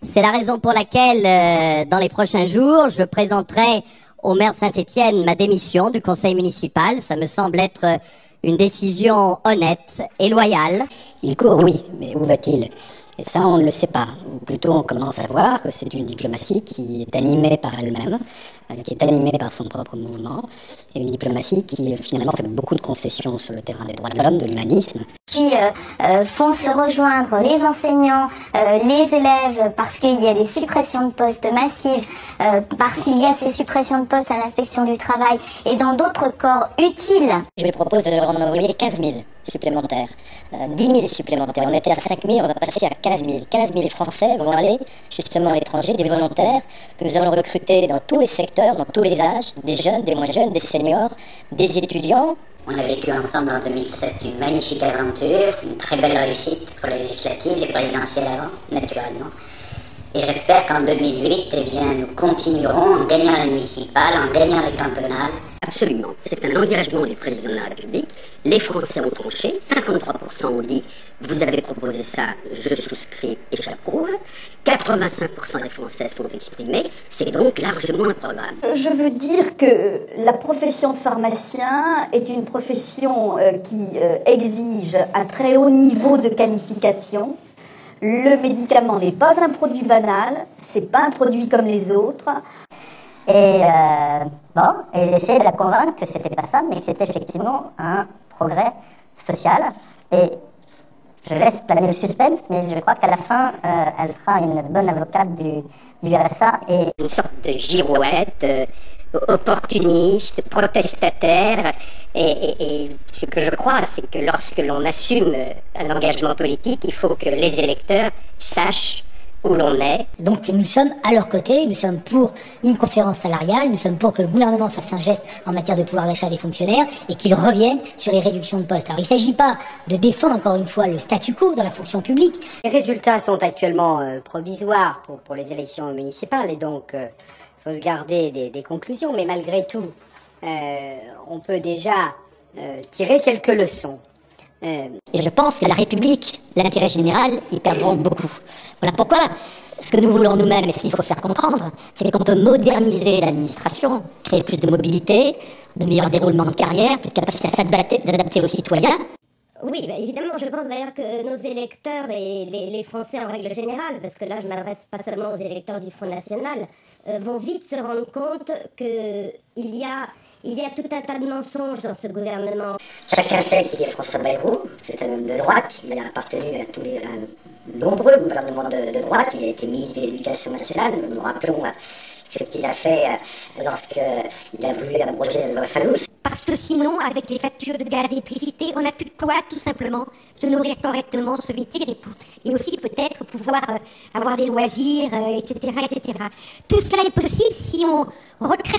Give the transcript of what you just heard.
C'est la raison pour laquelle, dans les prochains jours, je présenterai au maire de Saint-Étienne ma démission du conseil municipal. Ça me semble être une décision honnête et loyale. Il court, oui, mais où va-t-il? Et ça, on ne le sait pas. Ou plutôt, on commence à voir que c'est une diplomatie qui est animée par elle-même, qui est animée par son propre mouvement, et une diplomatie qui, finalement, fait beaucoup de concessions sur le terrain des droits de l'homme, de l'humanisme. Qui font se rejoindre les enseignants, les élèves, parce qu'il y a des suppressions de postes massives, parce qu'il y a ces suppressions de postes à l'inspection du travail et dans d'autres corps utiles. Je lui propose de leur en envoyer 15 000 supplémentaires, 10 000 supplémentaires. On était à 5 000, on va passer à 15 000. 15 000 Français vont aller justement à l'étranger, des volontaires que nous allons recruter dans tous les secteurs, dans tous les âges, des jeunes, des moins jeunes, des seniors, des étudiants. On a vécu ensemble en 2007 une magnifique aventure, une très belle réussite pour les législatives, les présidentielles avant, naturellement. Et j'espère qu'en 2008, eh bien, nous continuerons en gagnant les municipales, en gagnant les cantonales. Absolument. C'est un engagement du président de la République. Les Français ont tranché. 53% ont dit « Vous avez proposé ça, je souscris et j'approuve ». 85% des Français sont exprimés. C'est donc largement un programme. Je veux dire que la profession de pharmacien est une profession qui exige un très haut niveau de qualification. Le médicament n'est pas un produit banal, c'est pas un produit comme les autres. Et j'ai essayé de la convaincre que c'était pas ça, mais que c'était effectivement un progrès social. Et je laisse planer le suspense, mais je crois qu'à la fin, elle sera une bonne avocate du RSA. Et une sorte de girouette, opportuniste, protestataire. Et ce que je crois, c'est que lorsque l'on assume un engagement politique, il faut que les électeurs sachent où l'on est. Donc nous sommes à leur côté, nous sommes pour une conférence salariale, nous sommes pour que le gouvernement fasse un geste en matière de pouvoir d'achat des fonctionnaires et qu'il revienne sur les réductions de postes. Alors il ne s'agit pas de défendre encore une fois le statu quo dans la fonction publique. Les résultats sont actuellement provisoires pour les élections municipales et donc il faut se garder des conclusions, mais malgré tout, on peut déjà tirer quelques leçons. Et je pense que la République, l'intérêt général, ils perdront beaucoup. Voilà pourquoi ce que nous voulons nous-mêmes et ce qu'il faut faire comprendre, c'est qu'on peut moderniser l'administration, créer plus de mobilité, de meilleurs déroulements de carrière, plus de capacité à s'adapter aux citoyens. Oui, évidemment, je pense d'ailleurs que nos électeurs et les Français en règle générale, parce que là je m'adresse pas seulement aux électeurs du Front National, vont vite se rendre compte qu'il y a tout un tas de mensonges dans ce gouvernement. Chacun sait qui est François Bayrou, c'est un homme de droite, il a appartenu à tous les nombreux gouvernements de droite, il a été ministre de l'Éducation nationale, nous nous rappelons ce qu'il a fait lorsqu'il a voulu abroger la loi Fallous. Parce que sinon, avec les factures de gaz et d'électricité, on n'a plus de quoi, tout simplement, se nourrir correctement, se vêtir et aussi peut-être pouvoir avoir des loisirs, etc., etc. Tout cela est possible si on recrée